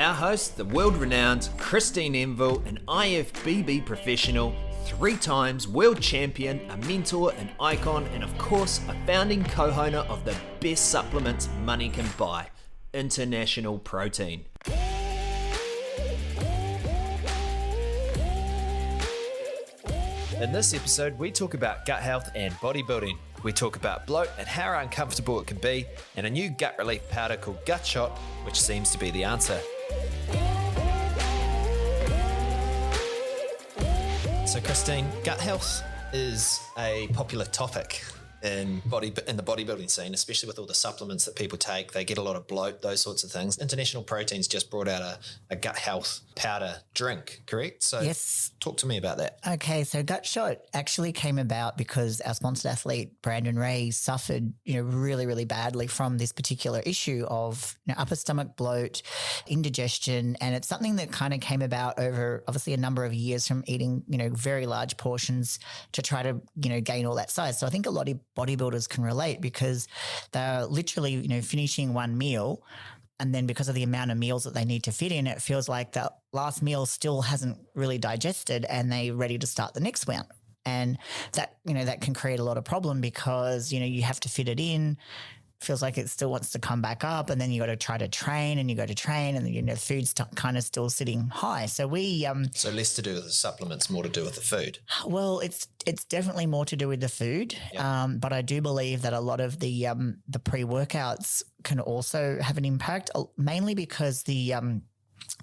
Our host, the world-renowned Christine Enville, an IFBB professional, 3 times world champion, a mentor, an icon, and of course, a founding co-owner of the best supplements money can buy, International Protein. In this episode, we talk about gut health and bodybuilding. We talk about bloat and how uncomfortable it can be, and a new gut relief powder called Gut Shot, which seems to be the answer. So Christine, gut health is a popular topic in the bodybuilding scene, especially with all the supplements that people take. They get a lot of bloat, those sorts of things. International Protein's just brought out a gut health powder drink, correct? So yes. Talk to me about that. Okay, so Gut Shot actually came about because our sponsored athlete, Brandon Ray, suffered, really, really badly from this particular issue of upper stomach bloat, indigestion, and it's something that kind of came about over obviously a number of years from eating, very large portions to try to, gain all that size. So I think a lot of bodybuilders can relate because they're literally, finishing one meal, and then because of the amount of meals that they need to fit in, it feels like the last meal still hasn't really digested and they're ready to start the next one. And that, that can create a lot of problem because, you have to fit it in. Feels like it still wants to come back up, and then you got to try to train, and you go to train, and the food's kind of still sitting high. So we so less to do with the supplements, more to do with the food. Well, it's definitely more to do with the food, but I do believe that a lot of the pre-workouts can also have an impact, mainly because the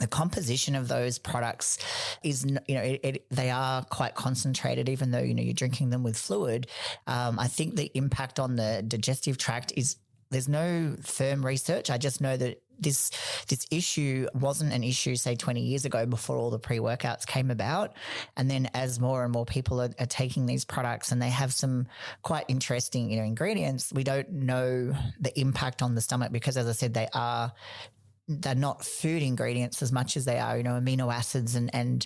composition of those products is, they are quite concentrated, even though, you're drinking them with fluid. I think the impact on the digestive tract there's no firm research. I just know that this issue wasn't an issue, say, 20 years ago before all the pre-workouts came about. And then as more and more people are taking these products and they have some quite interesting, ingredients, we don't know the impact on the stomach because, as I said, they're not food ingredients as much as they are, amino acids and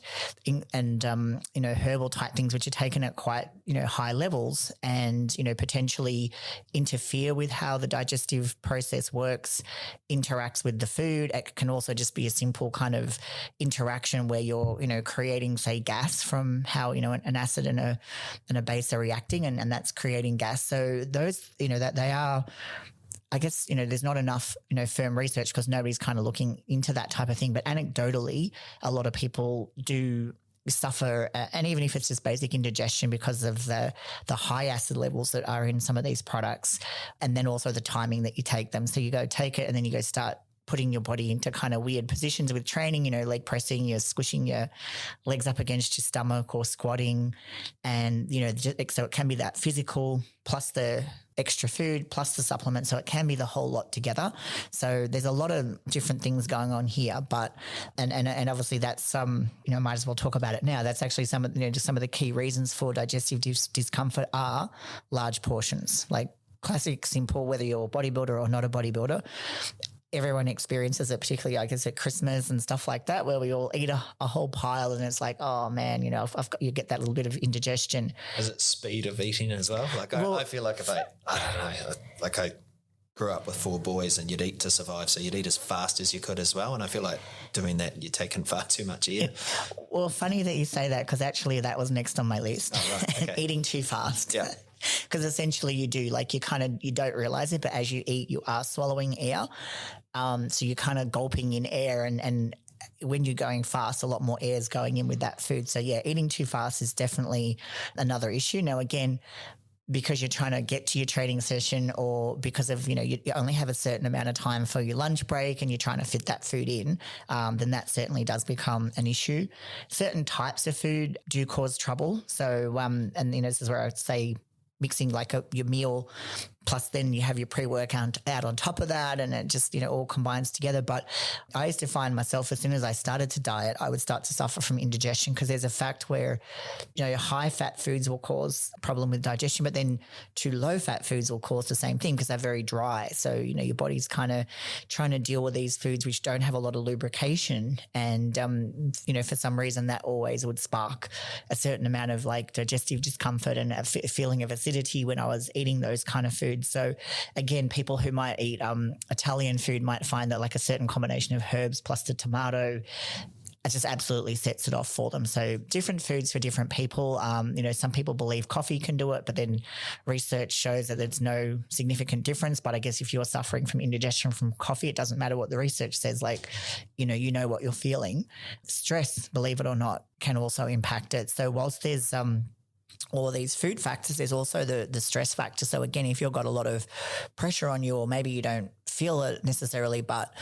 herbal type things, which are taken at quite, high levels and, potentially interfere with how the digestive process works, interacts with the food. It can also just be a simple kind of interaction where you're, creating, say, gas from how, an acid and a base are reacting and that's creating gas. So those, that they are, I guess, there's not enough, firm research because nobody's kind of looking into that type of thing. But anecdotally, a lot of people do suffer, and even if it's just basic indigestion because of the high acid levels that are in some of these products, and then also the timing that you take them. So you go take it and then you go start putting your body into kind of weird positions with training, leg pressing, you're squishing your legs up against your stomach or squatting. And, so it can be that physical plus the extra food plus the supplement. So it can be the whole lot together. So there's a lot of different things going on here, but, and obviously that's, might as well talk about it now. That's actually some of, just some of the key reasons for digestive discomfort are large portions, like classic, simple, whether you're a bodybuilder or not a bodybuilder. Everyone experiences it, particularly, I guess, at Christmas and stuff like that, where we all eat a whole pile and it's like, oh man, you get that little bit of indigestion. Is it speed of eating as well? Like I feel like if I don't know, like I grew up with 4 boys and you'd eat to survive, so you'd eat as fast as you could as well. And I feel like doing that, you're taking far too much air. Well, funny that you say that because actually that was next on my list. Oh, right. Okay. Eating too fast. Yeah. Because essentially you do, like you don't realize it, but as you eat, you are swallowing air. So you're kind of gulping in air and when you're going fast, a lot more air is going in with that food. So yeah, eating too fast is definitely another issue. Now, again, because you're trying to get to your training session or because of, you only have a certain amount of time for your lunch break and you're trying to fit that food in, then that certainly does become an issue. Certain types of food do cause trouble. So, and this is where I'd say mixing like your meal plus then you have your pre-workout out on top of that and it just, all combines together. But I used to find myself as soon as I started to diet, I would start to suffer from indigestion because there's a fact where, high fat foods will cause a problem with digestion, but then too low fat foods will cause the same thing because they're very dry. So, your body's kind of trying to deal with these foods which don't have a lot of lubrication. And, for some reason that always would spark a certain amount of like digestive discomfort and a feeling of acidity when I was eating those kind of foods. food. So again, people who might eat Italian food might find that like a certain combination of herbs plus the tomato, it just absolutely sets it off for them. So different foods for different people. Some people believe coffee can do it, but then research shows that there's no significant difference. But I guess if you're suffering from indigestion from coffee, it doesn't matter what the research says. Like, you know what you're feeling. Stress, believe it or not, can also impact it. So whilst there's all of these food factors, there's also the stress factor. So again, if you've got a lot of pressure on you, or maybe you don't feel it necessarily, but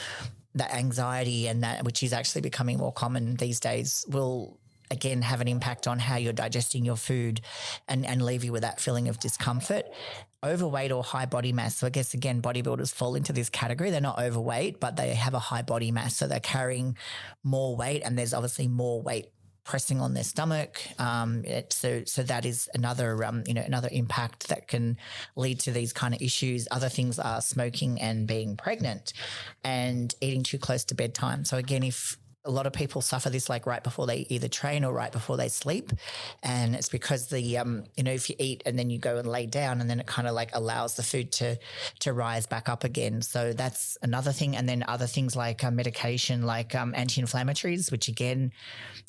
that anxiety and that, which is actually becoming more common these days, will again have an impact on how you're digesting your food and leave you with that feeling of discomfort. Overweight or high body mass. So I guess, again, bodybuilders fall into this category. They're not overweight, but they have a high body mass. So they're carrying more weight, and there's obviously more weight pressing on their stomach. So that is another, another impact that can lead to these kind of issues. Other things are smoking and being pregnant and eating too close to bedtime. So again, if a lot of people suffer this like right before they either train or right before they sleep. And it's because if you eat and then you go and lay down, and then it kind of like allows the food to rise back up again. So that's another thing. And then other things like medication, like anti-inflammatories, which again,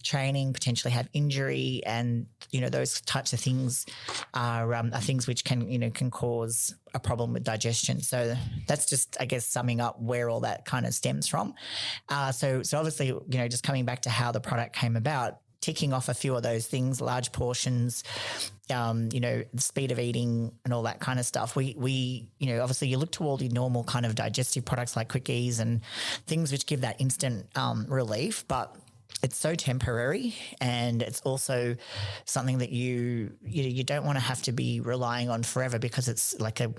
training, potentially have injury, and, those types of things are things which can cause a problem with digestion. So that's just, I guess, summing up where all that kind of stems from. So obviously, just coming back to how the product came about, ticking off a few of those things, large portions, the speed of eating and all that kind of stuff. We obviously you look to all the normal kind of digestive products like quickies and things which give that instant relief, but it's so temporary, and it's also something that you don't want to have to be relying on forever, because it's like a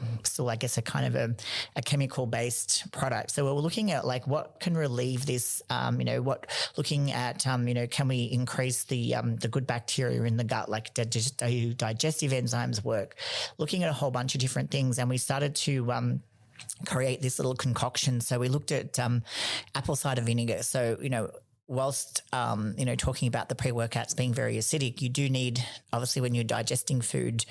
kind of a chemical based product. So we're looking at like what can relieve this, looking at, can we increase the good bacteria in the gut, like digestive enzymes work, looking at a whole bunch of different things. And we started to create this little concoction. So we looked at apple cider vinegar. So, whilst, talking about the pre-workouts being very acidic, you do need, obviously, when you're digesting food,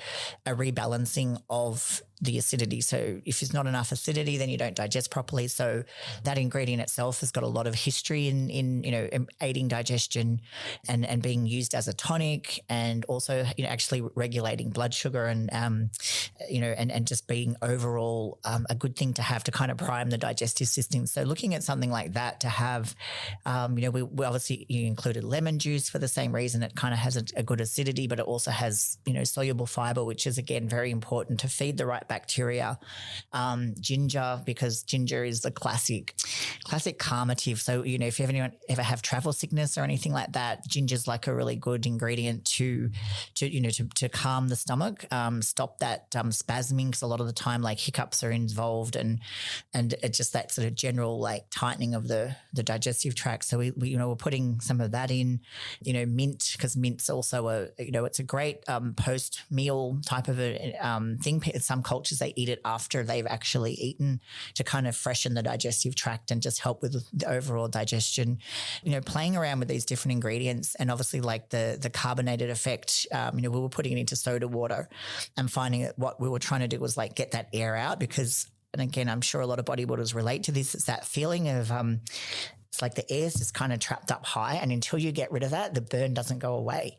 a rebalancing of the acidity. So if there's not enough acidity, then you don't digest properly. So that ingredient itself has got a lot of history in aiding digestion and being used as a tonic, and also, actually regulating blood sugar and just being overall a good thing to have to kind of prime the digestive system. So looking at something like that to have, we obviously included lemon juice for the same reason. It kind of has a good acidity, but it also has, soluble fiber, which is again very important to feed the right bacteria. Ginger, because ginger is the classic calmative. So, if anyone ever have travel sickness or anything like that, ginger's like a really good ingredient to calm the stomach, stop that spasming, because a lot of the time like hiccups are involved, and it's just that sort of general like tightening of the digestive tract. So we're putting some of that in, mint, because mint's also it's a great post meal type of a thing. Some cultures, they eat it after they've actually eaten to kind of freshen the digestive tract and just help with the overall digestion. Playing around with these different ingredients, and obviously like the carbonated effect, we were putting it into soda water and finding that what we were trying to do was like get that air out, because, and again, I'm sure a lot of bodybuilders relate to this, it's that feeling of it's like the air's just kind of trapped up high, and until you get rid of that, the burn doesn't go away.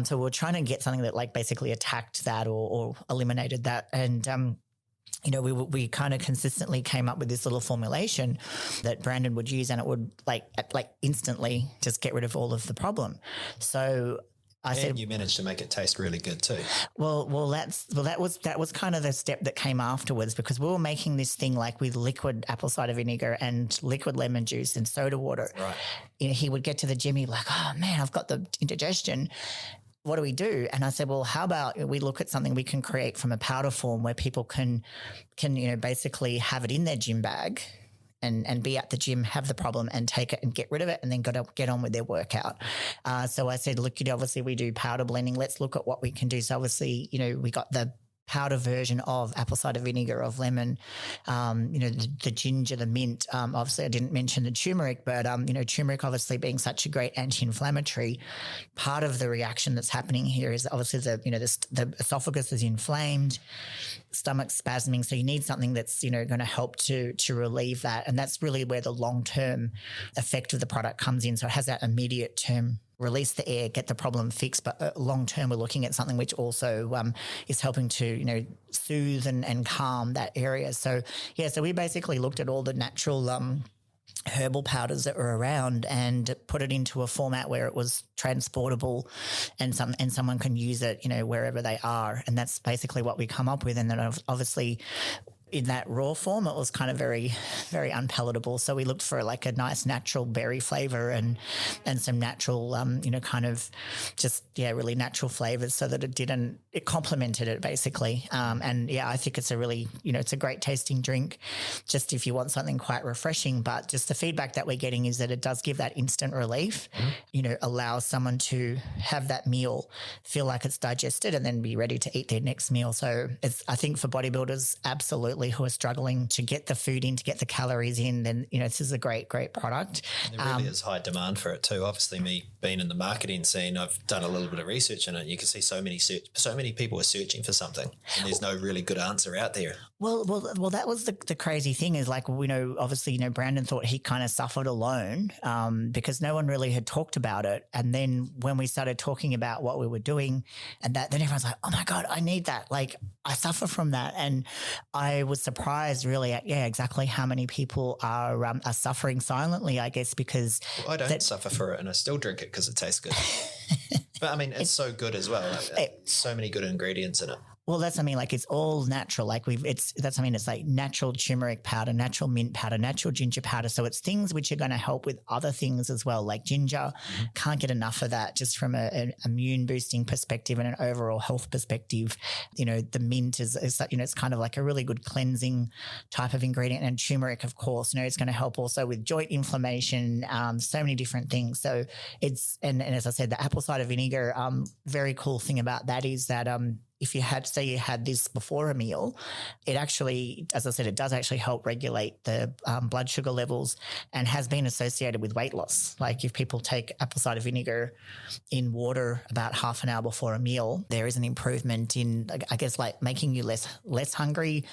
So we're trying to get something that like basically attacked that or eliminated that. And we kind of consistently came up with this little formulation that Brandon would use, and it would like instantly just get rid of all of the problem. So I said, you managed to make it taste really good too. Well, that was kind of the step that came afterwards, because we were making this thing like with liquid apple cider vinegar and liquid lemon juice and soda water. Right. He would get to the gym, he'd be like, oh man, I've got the indigestion. What do we do? And I said, well, how about we look at something we can create from a powder form where people can basically have it in their gym bag and be at the gym, have the problem and take it and get rid of it, and then get on with their workout. So I said, look, obviously we do powder blending. Let's look at what we can do. So obviously, we got the powder version of apple cider vinegar, of lemon, the ginger, the mint. Obviously, I didn't mention the turmeric, but turmeric obviously being such a great anti-inflammatory. Part of the reaction that's happening here is obviously the esophagus is inflamed, stomach spasming. So you need something that's going to help to relieve that, and that's really where the long-term effect of the product comes in. So it has that immediate term, release the air, get the problem fixed, but long term we're looking at something which also is helping to soothe and calm that area. So we basically looked at all the natural herbal powders that were around and put it into a format where it was transportable and someone can use it wherever they are, and that's basically what we come up with. And then obviously in that raw form, it was kind of very, very unpalatable. So we looked for like a nice natural berry flavor and some natural, really natural flavors, so that it complemented it basically. I think it's a really, it's a great tasting drink, just if you want something quite refreshing. But just the feedback that we're getting is that it does give that instant relief, allows someone to have that meal, feel like it's digested, and then be ready to eat their next meal. So I think for bodybuilders, absolutely, who are struggling to get the food in, to get the calories in, then this is a great product. There really is high demand for it too. Obviously, me being in the marketing scene, I've done a little bit of research in it. You can see so many people are searching for something, and there's no really good answer out there. Well, that was the crazy thing is, like, obviously, Brandon thought he kind of suffered alone because no one really had talked about it. And then when we started talking about what we were doing and that, then everyone's like, oh my God, I need that. Like, I suffer from that. And I was surprised really at, exactly how many people are suffering silently, I guess, because I don't suffer for it and I still drink it because it tastes good. But I mean, it's so good as well. So many good ingredients in it. Well, that's, like, it's all natural. Like it's like natural turmeric powder, natural mint powder, natural ginger powder. So it's things which are going to help with other things as well, like ginger. Can't get enough of that just from an immune boosting perspective and an overall health perspective. The mint is it's kind of like a really good cleansing type of ingredient. And turmeric, of course, it's going to help also with joint inflammation, so many different things. So it's, and as I said, the apple cider vinegar, very cool thing about that is that, if you had this before a meal, it actually, as I said, it does actually help regulate the blood sugar levels and has been associated with weight loss. Like, if people take apple cider vinegar in water about half an hour before a meal, there is an improvement in, I guess, like making you less hungry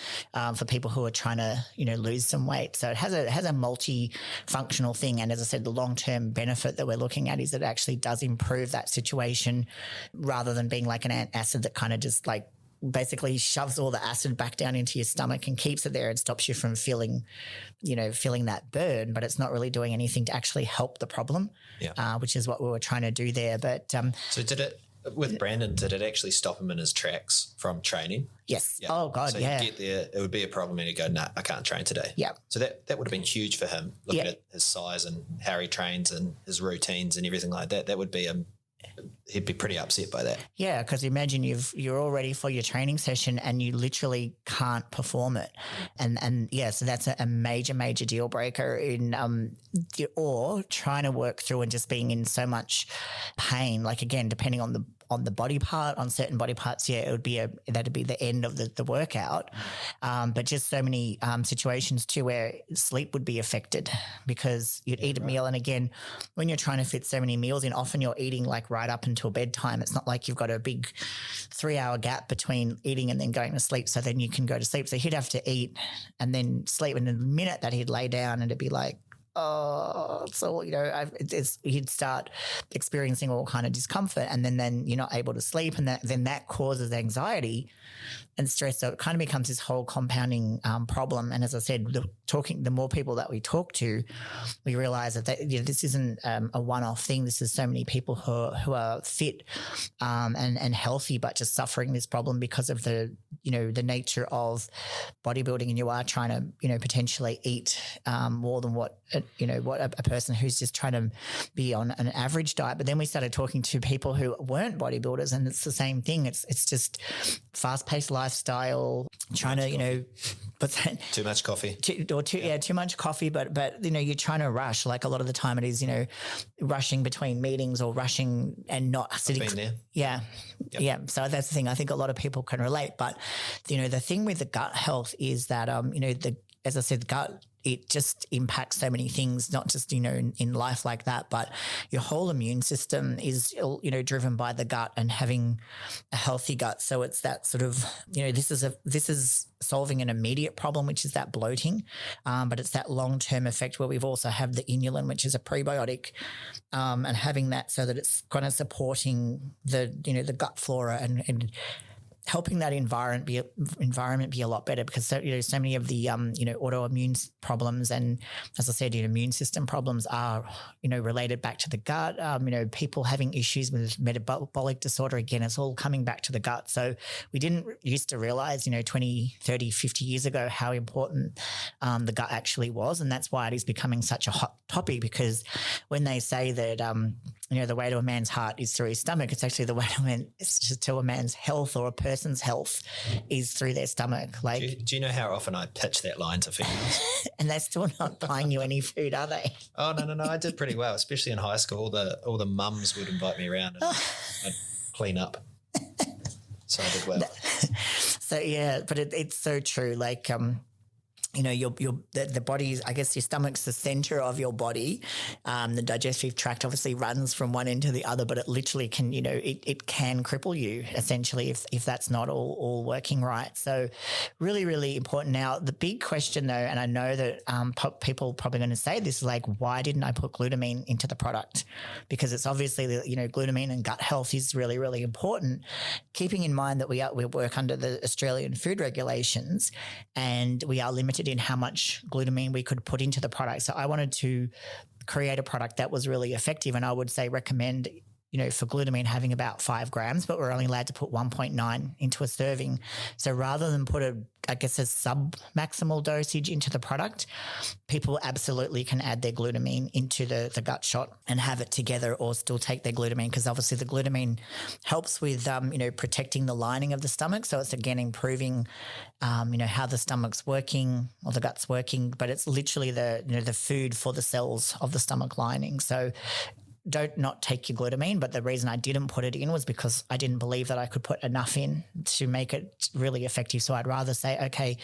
for people who are trying to, lose some weight. So it has a multi-functional thing. And as I said, the long-term benefit that we're looking at is that it actually does improve that situation rather than being like an antacid that kind of just like basically shoves all the acid back down into your stomach and keeps it there and stops you from feeling that burn, but it's not really doing anything to actually help the problem, which is what we were trying to do there. But so with Brandon, did it actually stop him in his tracks from training? Yes. Yeah. Oh God, so yeah. So you get there, it would be a problem and he'd go, nah, I can't train today. Yeah. So that would have been huge for him, looking at his size and how he trains and his routines and everything like that. That would be he'd be pretty upset by that. Yeah, because imagine you're all ready for your training session and you literally can't perform it, and so that's a major deal breaker in or trying to work through and just being in so much pain. Like, again, depending on the body part, on certain body parts, that'd be the end of the workout. But just so many situations too where sleep would be affected because you'd eat a meal. And again, when you're trying to fit so many meals in, often you're eating like right up until bedtime. It's not like you've got a big 3-hour gap between eating and then going to sleep. So then you can go to sleep. So he'd have to eat and then sleep. And in the minute that he'd lay down and it'd be like, he'd start experiencing all kind of discomfort, and then you're not able to sleep, and then that causes anxiety and stress. So it kind of becomes this whole compounding problem. And as I said, the more people that we talk to, we realize that this isn't a one-off thing. This is so many people who are fit and healthy, but just suffering this problem because of the nature of bodybuilding, and you are trying to potentially eat more than what a person who's just trying to be on an average diet. But then we started talking to people who weren't bodybuilders, and it's the same thing. It's just fast-paced lifestyle, trying to What's that? Too much coffee. Too much coffee, but you're trying to rush. Like a lot of the time it is, rushing between meetings or rushing and not sitting. Been there. Yeah. Yep. Yeah. So that's the thing. I think a lot of people can relate. But, the thing with the gut health is that, as I said, the gut, it just impacts so many things, not just, in life like that, but your whole immune system is, driven by the gut and having a healthy gut. So it's that sort of, this is solving an immediate problem, which is that bloating. But it's that long-term effect where we've also have the inulin, which is a prebiotic, and having that so that it's kind of supporting the gut flora and helping that environment be a lot better, because so many of the autoimmune problems and, as I said, immune system problems are related back to the gut. People having issues with metabolic disorder, again, it's all coming back to the gut. So we didn't used to realize 20, 30, 50 years ago how important the gut actually was, and that's why it is becoming such a hot topic, because when they say that the way to a man's heart is through his stomach, it's actually the way to a man's health or a person's health is through their stomach. Like, do you know how often I pitch that line to females? And they're still not buying you any food, are they? Oh, no. I did pretty well, especially in high school. All the mums would invite me around and I'd clean up. So I did well. So, yeah, but it's so true. Like, the body's, I guess your stomach's the center of your body. The digestive tract obviously runs from one end to the other, but it literally can, it can cripple you essentially if that's not all working right. So really, really important. Now, the big question though, and I know that people are probably going to say this, like, why didn't I put glutamine into the product? Because it's obviously, glutamine and gut health is really, really important. Keeping in mind that we work under the Australian food regulations and we are limited in how much glutamine we could put into the product. So I wanted to create a product that was really effective, and I would say recommend, for glutamine having about 5 grams, but we're only allowed to put 1.9 into a serving. So rather than put a sub-maximal dosage into the product, people absolutely can add their glutamine into the gut shot and have it together, or still take their glutamine, because obviously the glutamine helps with, protecting the lining of the stomach. So it's again improving, how the stomach's working or the gut's working, but it's literally the food for the cells of the stomach lining. So don't not take your glutamine, but the reason I didn't put it in was because I didn't believe that I could put enough in to make it really effective. So I'd rather say, okay,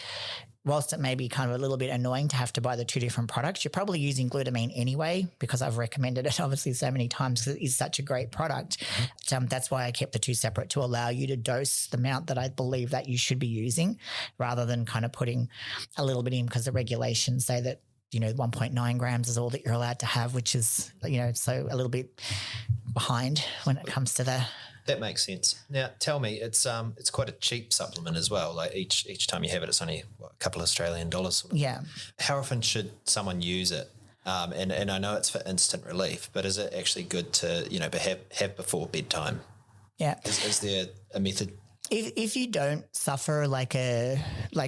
whilst it may be kind of a little bit annoying to have to buy the 2 different products, you're probably using glutamine anyway, because I've recommended it obviously so many times because it is such a great product. That's why I kept the 2 separate, to allow you to dose the amount that I believe that you should be using, rather than kind of putting a little bit in, because the regulations say that 1.9 grams is all that you're allowed to have, which is, so a little bit behind when it comes to the. That makes sense. Now, tell me, it's quite a cheap supplement as well. Like each time you have it, it's only a couple of Australian dollars. Sort of. Yeah. How often should someone use it? And I know it's for instant relief, but is it actually good to have before bedtime? Yeah. Is there a method? If you don't suffer like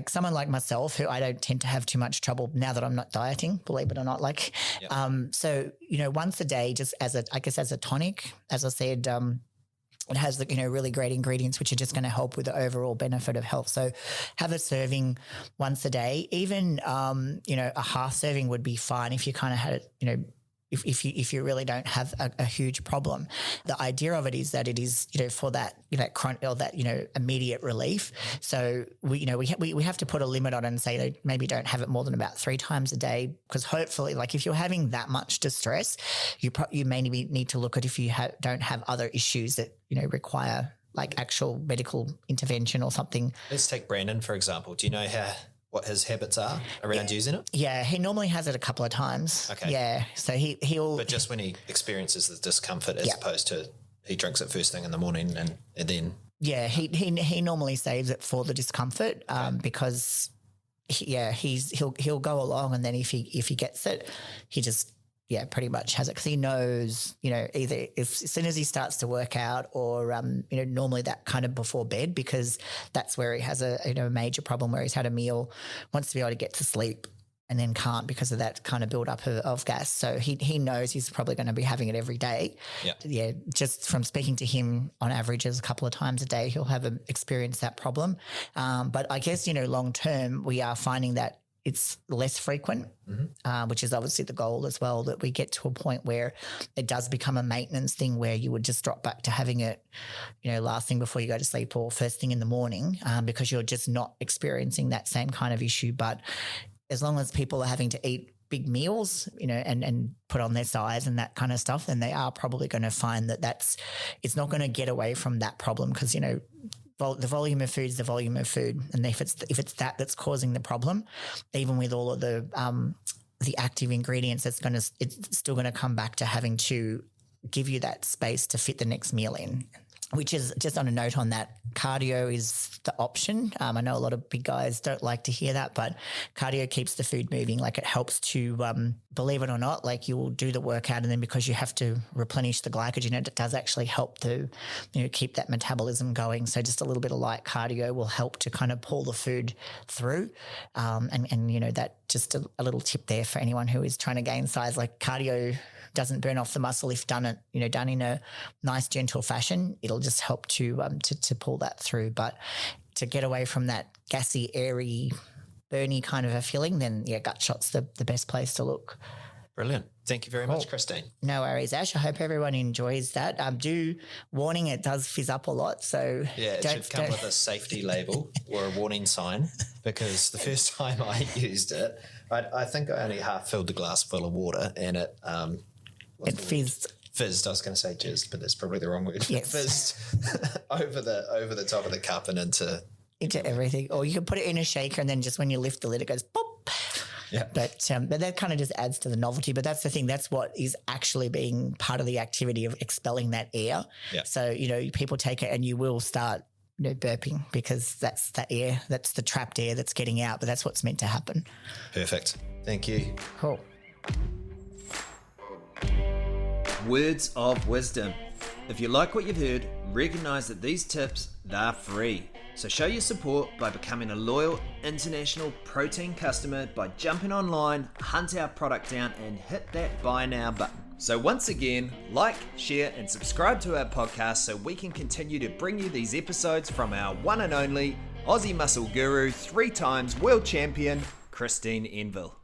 someone like myself, who I don't tend to have too much trouble now that I'm not dieting, believe it or not, so, once a day, just as a tonic, as I said, it has the, really great ingredients, which are just going to help with the overall benefit of health. So have a serving once a day, even, a half serving would be fine if you kind of had it, if you really don't have a huge problem. The idea of it is that it is, for that, chronic or that, immediate relief. So we have to put a limit on it and say that maybe don't have it more than about 3 times a day, because hopefully, like, if you're having that much distress, you may need to look at if you don't have other issues that, require like actual medical intervention or something. Let's take Brandon, for example. Do you know what his habits are around using it? Yeah, he normally has it a couple of times. Okay. Yeah, so he'll. But just when he experiences the discomfort, as opposed to he drinks it first thing in the morning and then. Yeah, he normally saves it for the discomfort, because he'll go along, and then if he gets it, he just pretty much has it, because he knows, either as soon as he starts to work out, or normally that kind of before bed, because that's where he has a major problem, where he's had a meal, wants to be able to get to sleep, and then can't because of that kind of buildup of gas. So he knows he's probably going to be having it every day. Yeah, just from speaking to him on averages a couple of times a day, he'll have experienced that problem. But I guess, long term, we are finding that it's less frequent, which is obviously the goal as well, that we get to a point where it does become a maintenance thing where you would just drop back to having it, last thing before you go to sleep or first thing in the morning, because you're just not experiencing that same kind of issue. But as long as people are having to eat big meals, and put on their size and that kind of stuff, then they are probably going to find that it's not going to get away from that problem because, the volume of food is the volume of food, and if it's that's causing the problem, even with all of the active ingredients, it's still going to come back to having to give you that space to fit the next meal in. Which is, just on a note on that, cardio is the option. I know a lot of big guys don't like to hear that, but cardio keeps the food moving. Like, it helps to, believe it or not, like, you will do the workout, and then because you have to replenish the glycogen, it does actually help to, keep that metabolism going. So just a little bit of light cardio will help to kind of pull the food through. And that just a little tip there for anyone who is trying to gain size. Like, cardio doesn't burn off the muscle if done in a nice, gentle fashion. It'll just help to pull that through. But to get away from that gassy, airy, burny kind of a feeling, then gut shot's the best place to look. Brilliant. Thank you very much, Christine. No worries, Ash. I hope everyone enjoys that. Warning, it does fizz up a lot. So it should come with a safety label or a warning sign, because the first time I used it, I think I only half filled the glass full of water, and it fizzed. Fizzed. I was going to say jizzed, but that's probably the wrong word. Yes. Fizzed over the top of the cup and into everything. Or you can put it in a shaker, and then just when you lift the lid, it goes pop. Yeah. But that kind of just adds to the novelty. But that's the thing. That's what is actually being part of the activity of expelling that air. Yeah. So, people take it and you will start burping, because that's that air. That's the trapped air that's getting out. But that's what's meant to happen. Perfect. Thank you. Cool. Words of wisdom. If you like what you've heard, recognise that these tips, they're free. So show your support by becoming a loyal international protein customer by jumping online, hunt our product down, and hit that buy now button. So once again, like, share, and subscribe to our podcast so we can continue to bring you these episodes from our one and only Aussie muscle guru, 3 times world champion, Christine Enville.